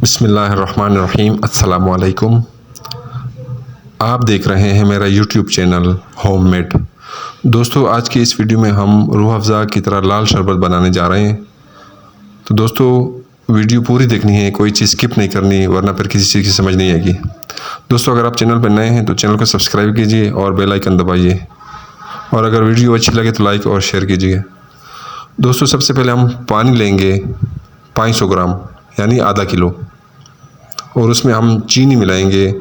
बिस्मिल्लाहिर्रहमानिर्रहीम। अस्सलामुअलैकुम। आप देख रहे हैं मेरा यूट्यूब चैनल होममेड। दोस्तों, आज की इस वीडियो में हम रूह अफ़ज़ा की तरह लाल शरबत बनाने जा रहे हैं। तो दोस्तों, वीडियो पूरी देखनी है, कोई चीज़ स्किप नहीं करनी, वरना फिर किसी चीज़ की समझ नहीं आएगी। दोस्तों, अगर आप चैनल पर नए हैं तो चैनल को सब्सक्राइब कीजिए और बेल आइकन दबाइए, और अगर वीडियो अच्छी लगे तो लाइक और शेयर कीजिए। दोस्तों, सबसे पहले हम पानी लेंगे 500 ग्राम यानी आधा किलो, और उसमें हम चीनी मिलाएंगे।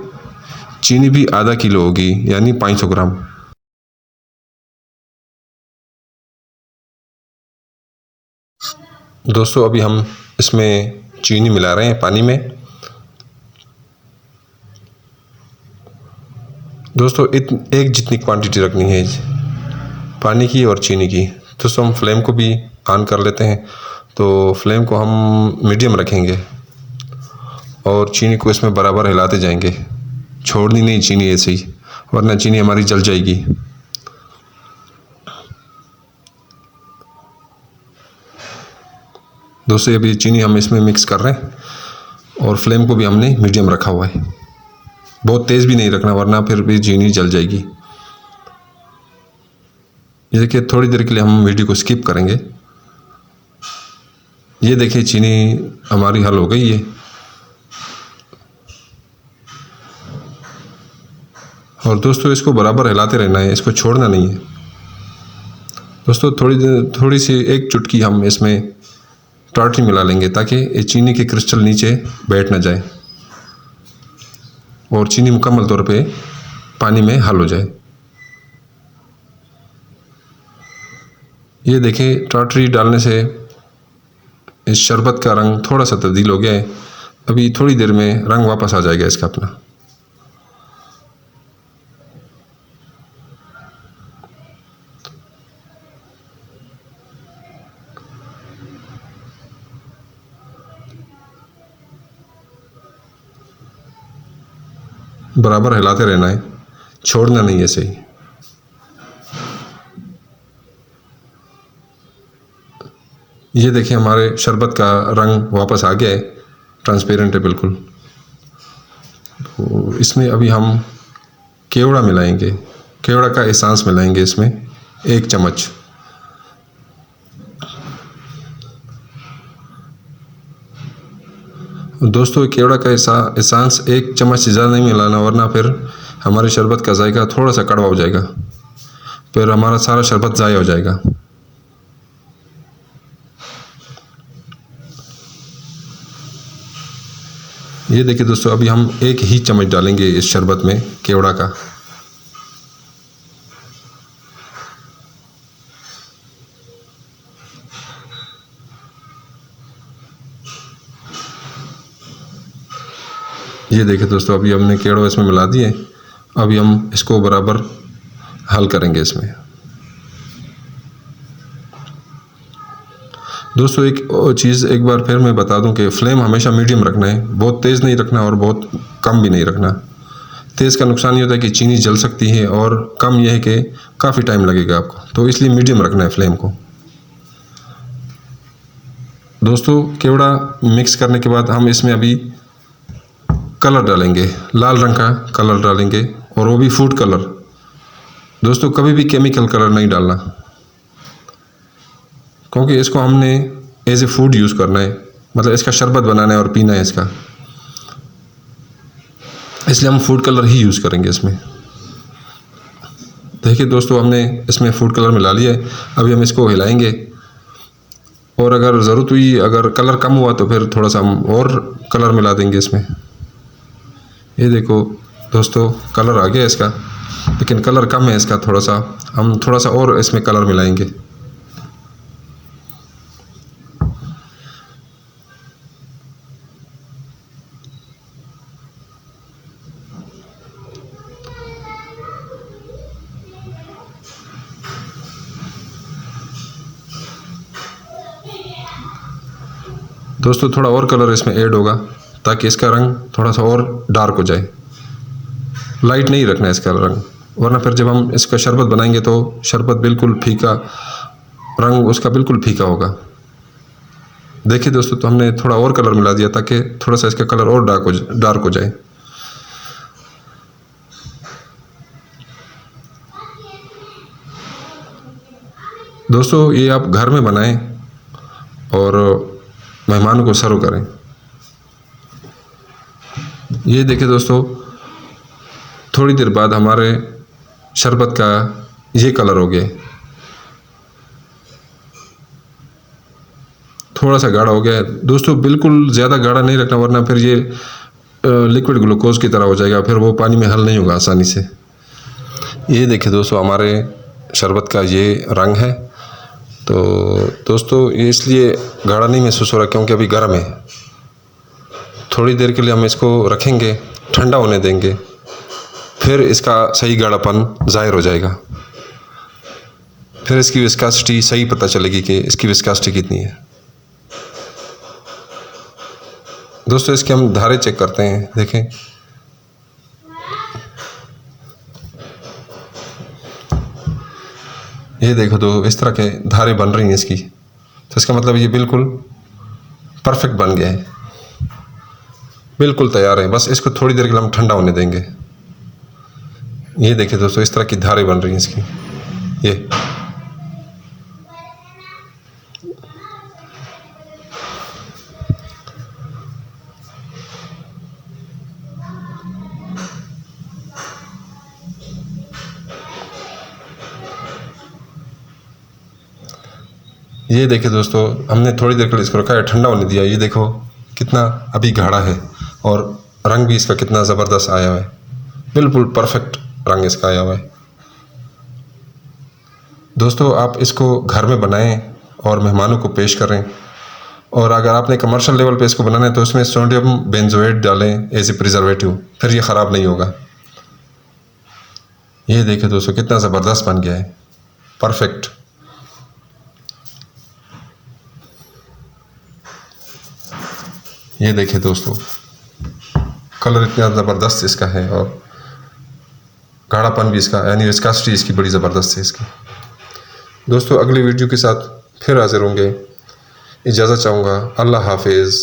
चीनी भी आधा किलो होगी यानी 500 ग्राम। दोस्तों, अभी हम इसमें चीनी मिला रहे हैं पानी में। दोस्तों, एक जितनी क्वांटिटी रखनी है पानी की और चीनी की। दोस्तों, हम फ्लेम को भी ऑन कर लेते हैं। तो फ्लेम को हम मीडियम रखेंगे और चीनी को इसमें बराबर हिलाते जाएंगे। छोड़नी नहीं चीनी ऐसे ही, वरना चीनी हमारी जल जाएगी। दोस्तों, अभी चीनी हम इसमें मिक्स कर रहे हैं और फ्लेम को भी हमने मीडियम रखा हुआ है। बहुत तेज़ भी नहीं रखना, वरना फिर भी चीनी जल जाएगी। ये देखिए, थोड़ी देर के लिए हम वीडियो को स्किप करेंगे। ये देखिए, चीनी हमारी हल हो गई है। और दोस्तों, इसको बराबर हिलाते रहना है, इसको छोड़ना नहीं है। दोस्तों, थोड़ी सी एक चुटकी हम इसमें टार्टरी मिला लेंगे, ताकि ये चीनी के क्रिस्टल नीचे बैठ ना जाए और चीनी मुकम्मल तौर पे पानी में हल हो जाए। ये देखें, टार्टरी डालने से इस शरबत का रंग थोड़ा सा तब्दील हो गया है। अभी थोड़ी देर में रंग वापस आ जाएगा इसका अपना। बराबर हिलाते रहना है, छोड़ना नहीं ऐसे ही। ये देखिए, हमारे शरबत का रंग वापस आ गया है, ट्रांसपेरेंट है बिल्कुल। तो इसमें अभी हम केवड़ा मिलाएंगे। केवड़ा का एहसास मिलाएंगे इसमें 1 चम्मच। दोस्तों, केवड़ा का एहसास 1 चम्मच से ज़्यादा नहीं मिलाना, वरना फिर हमारे शरबत का जायका थोड़ा सा कड़वा हो जाएगा, फिर हमारा सारा शरबत ज़ाया हो जाएगा। ये देखिए दोस्तों, अभी हम 1 ही चम्मच डालेंगे इस शरबत में केवड़ा का। ये देखिए दोस्तों, अभी हमने केवड़ा इसमें मिला दिए। अभी हम इसको बराबर हल करेंगे इसमें। दोस्तों, एक चीज़ एक बार फिर मैं बता दूं कि फ्लेम हमेशा मीडियम रखना है, बहुत तेज़ नहीं रखना और बहुत कम भी नहीं रखना। तेज़ का नुकसान ये होता है कि चीनी जल सकती है, और कम यह है कि काफ़ी टाइम लगेगा आपको, तो इसलिए मीडियम रखना है फ्लेम को। दोस्तों, केवड़ा मिक्स करने के बाद हम इसमें अभी कलर डालेंगे, लाल रंग का कलर डालेंगे, और वो भी फूड कलर। दोस्तों, कभी भी केमिकल कलर नहीं डालना, क्योंकि इसको हमने एज ए फूड यूज़ करना है, मतलब इसका शरबत बनाना है और पीना है इसका, इसलिए हम फूड कलर ही यूज़ करेंगे इसमें। देखिए दोस्तों, हमने इसमें फूड कलर मिला लिया है। अभी हम इसको हिलाएंगे, और अगर ज़रूरत हुई, अगर कलर कम हुआ तो फिर थोड़ा सा हम और कलर मिला देंगे इसमें। ये देखो दोस्तों, कलर आ गया इसका, लेकिन कलर कम है इसका थोड़ा सा। हम थोड़ा सा और इसमें कलर मिलाएंगे। दोस्तों, थोड़ा और कलर इसमें ऐड होगा, ताकि इसका रंग थोड़ा सा और डार्क हो जाए। लाइट नहीं रखना है इसका रंग, वरना फिर जब हम इसका शरबत बनाएंगे तो शरबत बिल्कुल फीका, रंग उसका बिल्कुल फीका होगा। देखिए दोस्तों, तो हमने थोड़ा और कलर मिला दिया ताकि थोड़ा सा इसका कलर और डार्क हो जाए। दोस्तों ये आप घर में बनाएं और मेहमानों को सर्व करें। ये देखिए दोस्तों, थोड़ी देर बाद हमारे शरबत का ये कलर हो गया, थोड़ा सा गाढ़ा हो गया है दोस्तों। बिल्कुल ज़्यादा गाढ़ा नहीं रखना, वरना फिर ये लिक्विड ग्लूकोज की तरह हो जाएगा, फिर वो पानी में हल नहीं होगा आसानी से। ये देखिए दोस्तों, हमारे शरबत का ये रंग है। तो दोस्तों ये इसलिए गाढ़ा नहीं महसूस हो रहा क्योंकि अभी गर्म है। थोड़ी देर के लिए हम इसको रखेंगे, ठंडा होने देंगे, फिर इसका सही गाढ़ापन ज़ाहिर हो जाएगा। फिर इसकी विस्कोसिटी सही पता चलेगी कि इसकी विस्कोसिटी कितनी है। दोस्तों इसके हम धारे चेक करते हैं, देखें। ये देखो तो इस तरह के धारे बन रही हैं इसकी, तो इसका मतलब ये बिल्कुल परफेक्ट बन गया है, बिल्कुल तैयार है। बस इसको थोड़ी देर के लिए हम ठंडा होने देंगे। ये देखिए दोस्तों, इस तरह की धारे बन रही हैं इसकी। ये देखिए दोस्तों, हमने थोड़ी देर के लिए इसको रखा है, ठंडा होने दिया। ये देखो कितना अभी गाढ़ा है और रंग भी इसका कितना ज़बरदस्त आया हुआ है, बिल्कुल परफेक्ट रंग इसका आया हुआ है। दोस्तों आप इसको घर में बनाएं और मेहमानों को पेश करें। और अगर आपने कमर्शियल लेवल पे इसको बनाना है तो उसमें सोडियम बेंजोएट डालें एज ए प्रिजर्वेटिव, फिर ये ख़राब नहीं होगा। ये देखिए दोस्तों, कितना ज़बरदस्त बन गया है, परफेक्ट। ये देखिए दोस्तों, कलर इतना ज़बरदस्त इसका है और गाढ़ापन भी इसका, यानी विस्कोसिटी इसकी बड़ी ज़बरदस्त है इसकी। दोस्तों अगली वीडियो के साथ फिर हाजिर होंगे। इजाज़त चाहूँगा। अल्लाह हाफिज़।